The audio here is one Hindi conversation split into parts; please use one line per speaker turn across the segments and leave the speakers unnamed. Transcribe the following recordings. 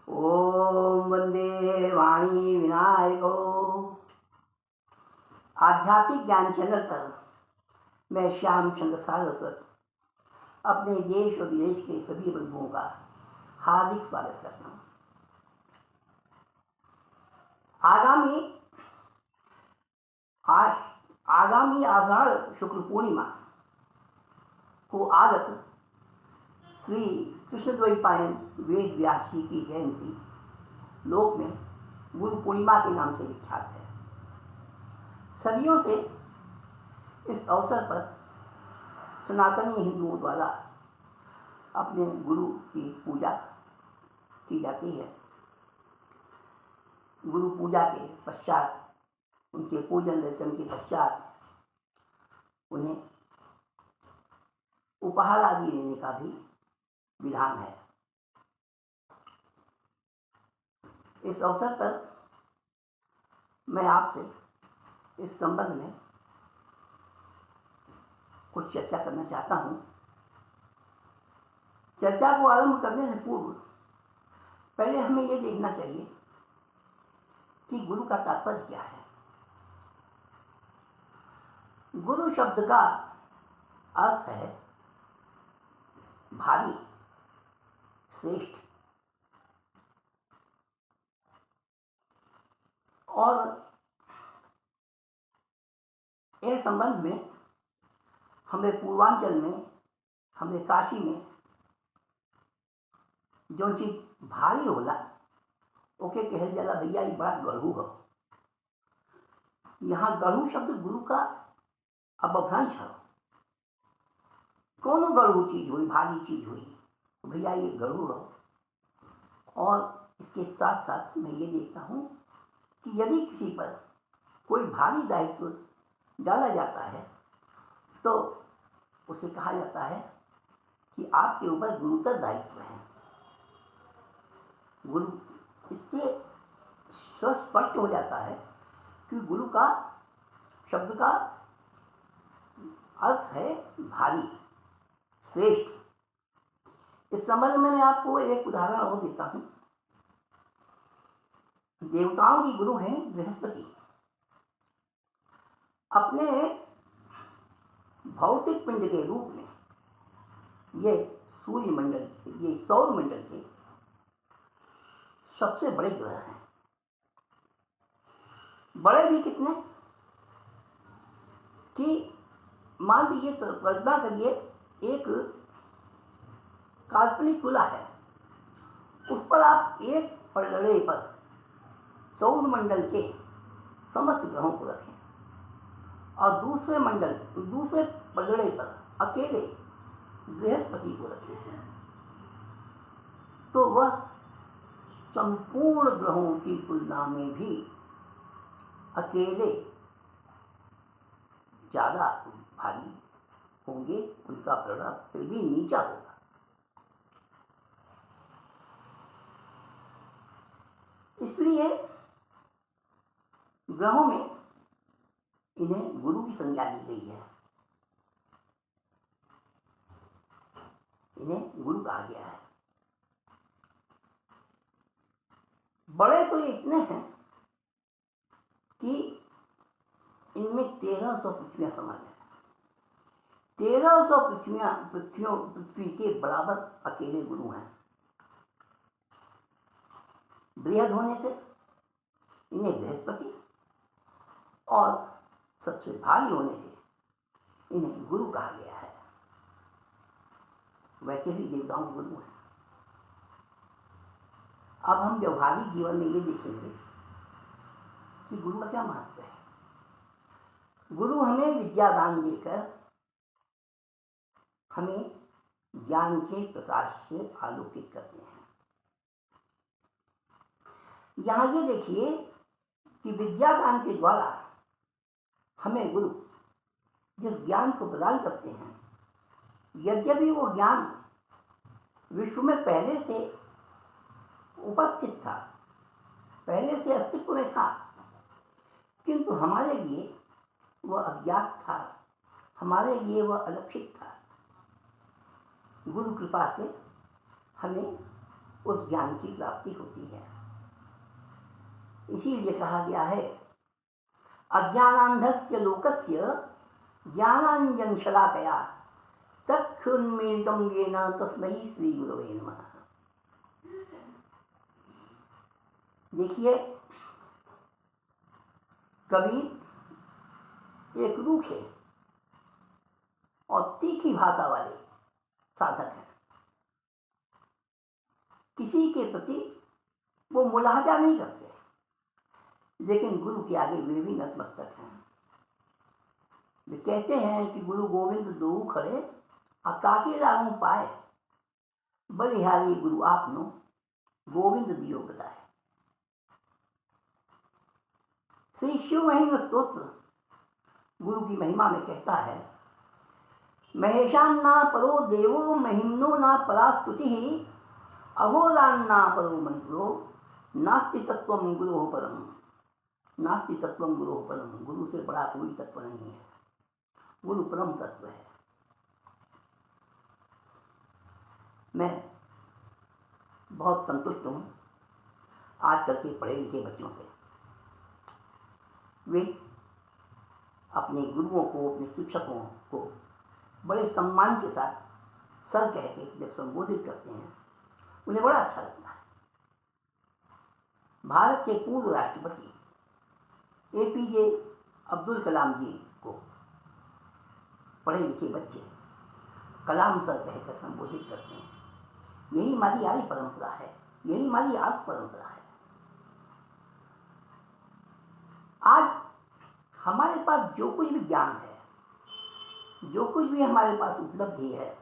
ओम वंदे वाणी विनायको। आध्यात्मिक ज्ञान चैनल पर मैं श्याम चंद्र सारस्वत अपने देश और विदेश के सभी बंधुओं का हार्दिक स्वागत करता हूँ। आगामी आषाढ़ शुक्ल पूर्णिमा को आगत श्री कृष्णद्वैपायन वेद व्यास जी की जयंती लोक में गुरु पूर्णिमा के नाम से विख्यात है। सदियों से इस अवसर पर सनातनी हिंदुओं द्वारा अपने गुरु की पूजा की जाती है। गुरु पूजा के पश्चात, उनके पूजन अर्चन के पश्चात उन्हें उपहार आदि देने का भी विधान है। इस अवसर पर मैं आपसे इस संबंध में कुछ चर्चा करना चाहता हूँ। चर्चा को आरंभ करने से पूर्व पहले हमें यह देखना चाहिए कि गुरु का तात्पर्य क्या है। गुरु शब्द का अर्थ है भारी, श्रेष्ठ। और इस संबंध में हमें पूर्वांचल में, हमें काशी में जो चीज भारी होला ओके कहल जाला भैया ये बड़ा गढ़ू हो। यहाँ गढ़ू शब्द गुरु का अपभ्रंश है। कौन गढ़ू चीज हुई, भारी चीज हुई, तो भैया ये गढ़ू हो। और इसके साथ साथ मैं ये देखता हूँ कि यदि किसी पर कोई भारी दायित्व डाला जाता है तो उसे कहा जाता है कि आपके ऊपर गुरुतर दायित्व है। गुरु, इससे स्पष्ट हो जाता है कि गुरु का शब्द का अर्थ है भारी, श्रेष्ठ। इस संबंध में मैं आपको एक उदाहरण और देता हूँ। देवताओं की गुरु हैं बृहस्पति। अपने भौतिक पिंड के रूप में ये सूर्य मंडल, ये सौर मंडल के सबसे बड़े ग्रह हैं। बड़े भी कितने कि मान लीजिए, कल्पना करिए एक काल्पनिक तुला है, उस पर आप एक पलड़े पर सौर मंडल के समस्त ग्रहों को रखें और दूसरे पलड़े पर अकेले बृहस्पति को रखें, तो वह संपूर्ण ग्रहों की तुलना में भी अकेले ज्यादा भारी होंगे। उनका प्रभाव फिर भी नीचा होगा। इसलिए ग्रहों में इन्हें गुरु की संज्ञा दी गई है। इन्हें गुरु कहा गया है। बड़े तो ये इतने हैं कि इनमें 1300 पृथ्वियां समा जाए। 1300 पृथ्वी के बराबर अकेले गुरु हैं। बृहद होने से इन्हें बृहस्पति और सबसे भारी होने से इन्हें गुरु कहा गया है। वैसे भी देवताओं के गुरु हैं। अब हम व्यवहारिक जीवन में ये देखेंगे कि गुरु का क्या महत्व है। गुरु हमें विद्यादान देकर हमें ज्ञान के प्रकाश से आलोकित करते हैं। यहाँ ये देखिए कि विद्यादान के द्वारा हमें गुरु जिस ज्ञान को प्रदान करते हैं, यद्यपि वो ज्ञान विश्व में पहले से उपस्थित था, पहले से अस्तित्व में था, किंतु हमारे लिए वह अज्ञात था, हमारे लिए वह अलक्षित था। गुरु कृपा से हमें उस ज्ञान की प्राप्ति होती है। इसीलिए कहा गया है अज्ञानांधस्य लोकस्य ज्ञानांजन शलाकया तत्क्षुन्मीलितं येन तस्मै श्री गुरवे नमः। देखिए, कबीर एक रूखे और तीखी भाषा वाले साधक हैं। किसी के प्रति वो मुलाहजा नहीं करते, लेकिन गुरु के आगे वे भी नतमस्तक हैं। वे कहते हैं कि गुरु गोविंद दो खड़े अकाके लागू पाए, बलिहारी गुरु आपनो गोविंद दियो बताए। श्री शिव महिमा स्तोत्र गुरु की महिमा में कहता है महेशान्ना परो देवो महिम्नो ना परा स्तुति अहोरान्ना परो मंत्रो नास्ति तत्वम गुरोः परम। नास्ति तत्वम गुरोः परम, गुरु से बड़ा कोई तत्व नहीं है, गुरु परम तत्व है। मैं बहुत संतुष्ट हूँ आजकल के पढ़े लिखे बच्चों से। वे अपने गुरुओं को, अपने शिक्षकों को बड़े सम्मान के साथ सर कह के जब संबोधित करते हैं, उन्हें बड़ा अच्छा लगता है। भारत के पूर्व राष्ट्रपति APJ अब्दुल कलाम जी को पढ़े लिखे बच्चे कलाम सर कहकर संबोधित करते हैं। यही हमारी आर्य परंपरा है, यही हमारी आस परंपरा है। आज हमारे पास जो कुछ भी ज्ञान है, जो कुछ भी हमारे पास उपलब्धि है,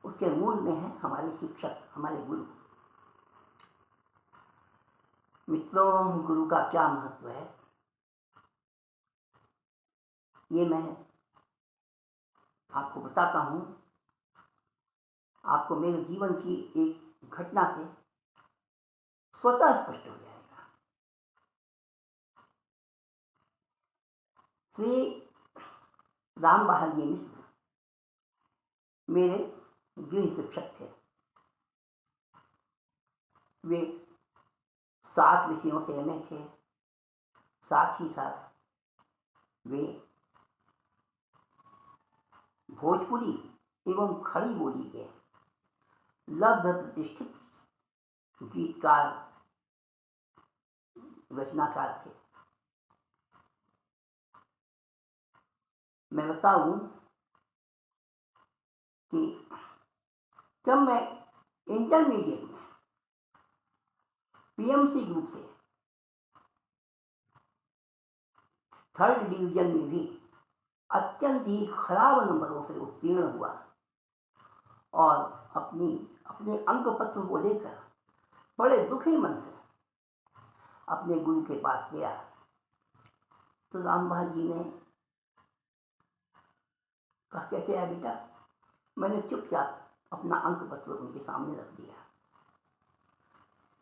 उसके मूल में है हमारे शिक्षक, हमारे गुरु। मित्रों, गुरु का क्या महत्व है ये मैं आपको बताता हूँ। आपको मेरे जीवन की एक घटना से स्वतः स्पष्ट हो जाएगा। श्री राम बहादुर जी मिश्र मेरे गृह शिक्षक थे। वे 7 विषयों से MA थे, साथ ही साथ वे भोजपुरी एवं खड़ी बोली के लब्ध प्रतिष्ठित गीतकार, रचनाकार थे। मैं बताऊं कि जब मैं इंटरमीडिएट में PMC ग्रुप से 3rd डिवीजन में भी अत्यंत ही खराब नंबरों से उत्तीर्ण हुआ और अपने अंक पत्र को लेकर बड़े दुखी मन से अपने गुरु के पास गया, तो राम बहादुर जी ने कहा कैसे है बेटा। मैंने चुपचाप अपना अंक पत्र उनके सामने रख दिया।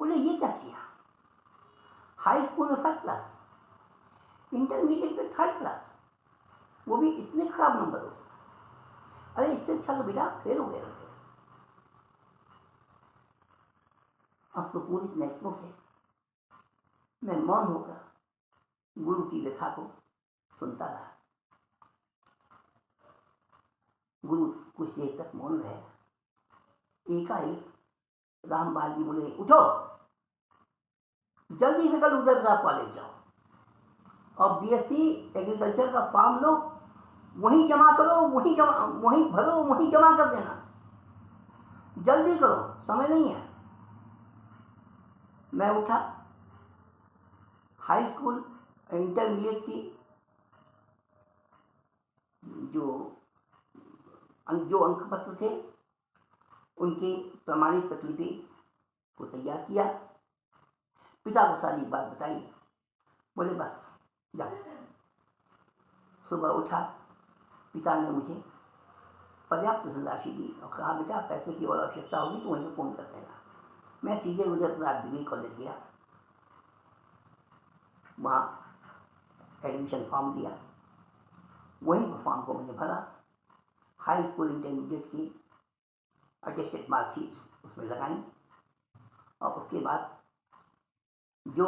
बोले ये क्या किया? हाई स्कूल में 1st क्लास, इंटरमीडिएट में 3rd क्लास, वो भी इतने खराब नंबरों से। अरे इससे अच्छा तो बेटा फेल हो गए होते। हस्तपूरित नेत्रों से मैं मौन होकर गुरु की व्यथा को सुनता रहा। गुरु कुछ देर तक मौन रहे। एकाएक राम बहादुर जी बोले उठो, जल्दी से कल उदयप्रताप कॉलेज जाओ और BSc एग्रीकल्चर का फॉर्म लो, वहीं जमा करो, वहीं भरो, वहीं जमा कर देना। जल्दी करो, समय नहीं है। मैं उठा, हाई स्कूल इंटरमीडिएट की जो अंक पत्र थे उनकी प्रमाणित प्रतिलिपि को तैयार किया। पिता को सारी बात बताई। बोले बस जाओ। सुबह उठा, पिता ने मुझे पर्याप्त धनराशि दी और कहा बेटा पैसे की और आवश्यकता होगी तो वहीं से फ़ोन कर देना। मैं सीधे उदयप्रताप डिग्री कॉलेज गया, वहाँ एडमिशन फॉर्म दिया, वहीं पर फॉर्म को मैंने भरा। हाई स्कूल इंटरमीडिएट की अटेस्टेड मार्कशीट्स उसमें लगाई उसके बाद जो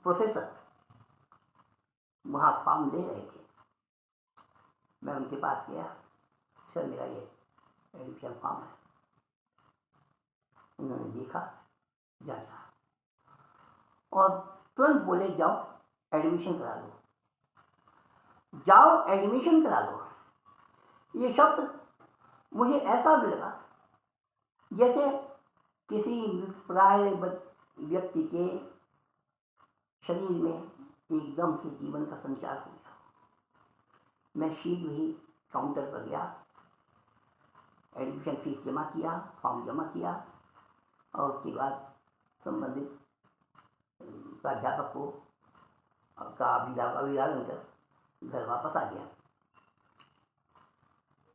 प्रोफेसर वहाँ फॉर्म ले रहे थे, मैं उनके पास गया, सर मेरा ये एडमिशन फॉर्म है। उन्होंने देखा, जांचा और तुरंत बोले जाओ एडमिशन करा लो, जाओ एडमिशन करा लो। ये शब्द मुझे ऐसा लगा जैसे किसी मृतप्राय व्यक्ति के शरीर में एकदम से जीवन का संचार हो गया। मैं शीघ्र ही काउंटर पर गया, एडमिशन फीस जमा किया, फॉर्म जमा किया और उसके बाद संबंधित प्राध्यापक को का अभिवादन कर घर वापस आ गया।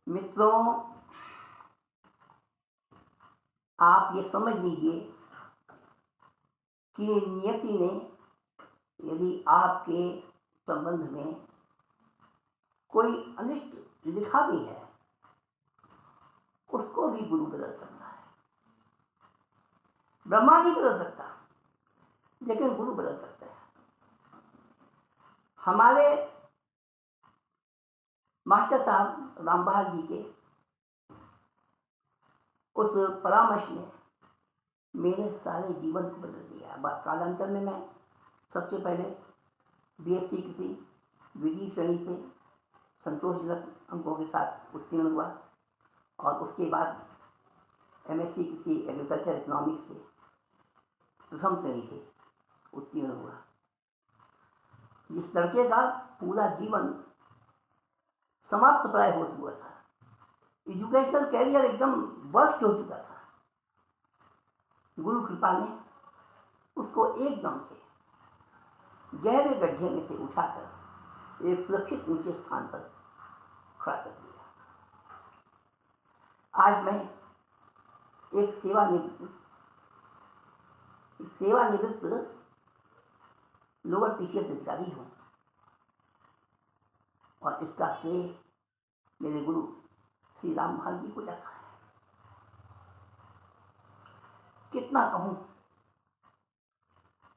मित्रों, आप ये समझ लीजिए कि नियति ने यदि आपके संबंध में कोई अनिष्ट लिखा भी है, उसको भी गुरु बदल सकता है। ब्रह्मा नहीं बदल सकता, लेकिन गुरु बदल सकता है। हमारे मास्टर साहब रामबहार जी के उस परामर्श ने मेरे सारे जीवन को बदल दिया। कालांतर में मैं सबसे पहले बीएससी कृषि विधि श्रेणी से संतोषजनक अंकों के साथ उत्तीर्ण हुआ और उसके बाद एमएससी कृषि एग्रीकल्चर इकोनॉमिक्स से प्रथम श्रेणी से उत्तीर्ण हुआ। जिस लड़के का पूरा जीवन समाप्त प्राय हो चुका था, एजुकेशनल कैरियर एकदम वर्स्ट हो चुका था, गुरु कृपा ने उसको एकदम से गहरे गड्ढे में से उठाकर एक सुरक्षित ऊंचे स्थान पर खड़ा कर दिया। आज मैं एक सेवानिवृत्त लोअर पीसीएस अधिकारी हूँ और इसका श्रेय मेरे गुरु श्री रामबहार जी को जाता है। कितना कहूँ,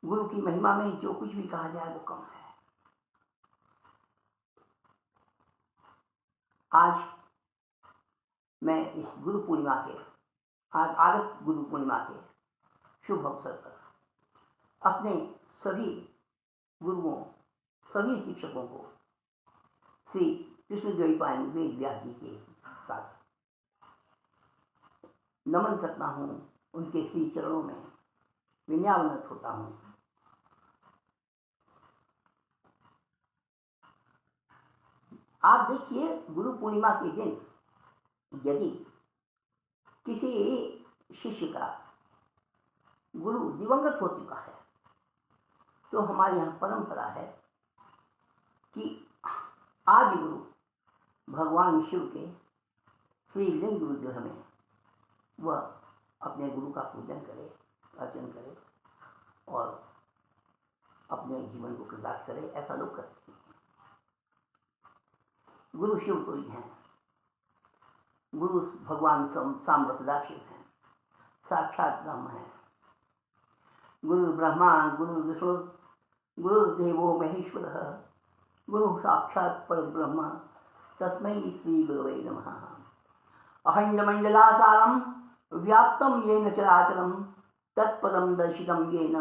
गुरु की महिमा में जो कुछ भी कहा जाए वो कम है। आज मैं इस गुरु पूर्णिमा के आगत गुरु पूर्णिमा के शुभ अवसर पर अपने सभी गुरुओं, सभी शिक्षकों को श्री कृष्णद्वैपायन वेद व्यास जी के साथ नमन करता हूँ, उनके श्री चरणों में विनयावनत होता हूँ। आप देखिए, गुरु पूर्णिमा के दिन यदि किसी शिष्य का गुरु दिवंगत हो चुका है तो हमारे यहाँ परंपरा है कि आदि गुरु भगवान शिव के श्री लिंग विग्रह में वह अपने गुरु का पूजन करे, अर्चन करे और अपने जीवन को कृतार्थ करे। ऐसा लोग करते हैं। गुरु शिव तो ही हैं, गुरु भगवान सांब सदाशिव हैं, साक्षात ब्रह्म हैं। गुरु ब्रह्मा गुरु विष्णु गुरुदेवो महेश्वरः, गुरु साक्षात परब्रह्म तस्मै श्री गुरवे नमः। अखंडमंडलाकारं व्याप्तं येन चराचरं तत्पदं दर्शितं येन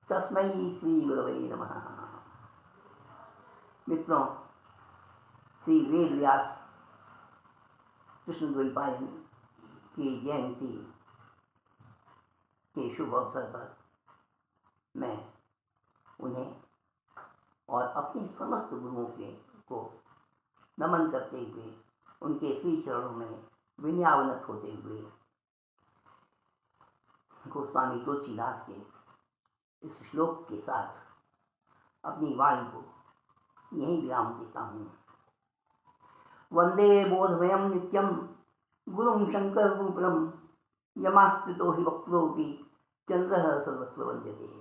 तस्मै श्री गुरवे नमः। मित्रों, श्री वेद व्यास कृष्णद्वैपायन की जयंती के शुभ अवसर पर मैं उन्हें और अपने समस्त गुरुओं को नमन करते हुए, उनके श्री चरणों में विनयावनत होते हुए गोस्वामी तुलसीदास के इस श्लोक के साथ अपनी वाणी को यहीं विराम देता हूँ। वंदे बोधमयं नित्यं गुरुं शंकर रूपम यमास्त्रितो हि वक्रोऽपि चंद्रः सर्वत्र वंद्यते।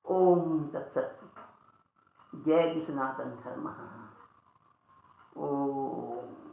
ओम तत्सत्। जय सनातन धर्म। ओम।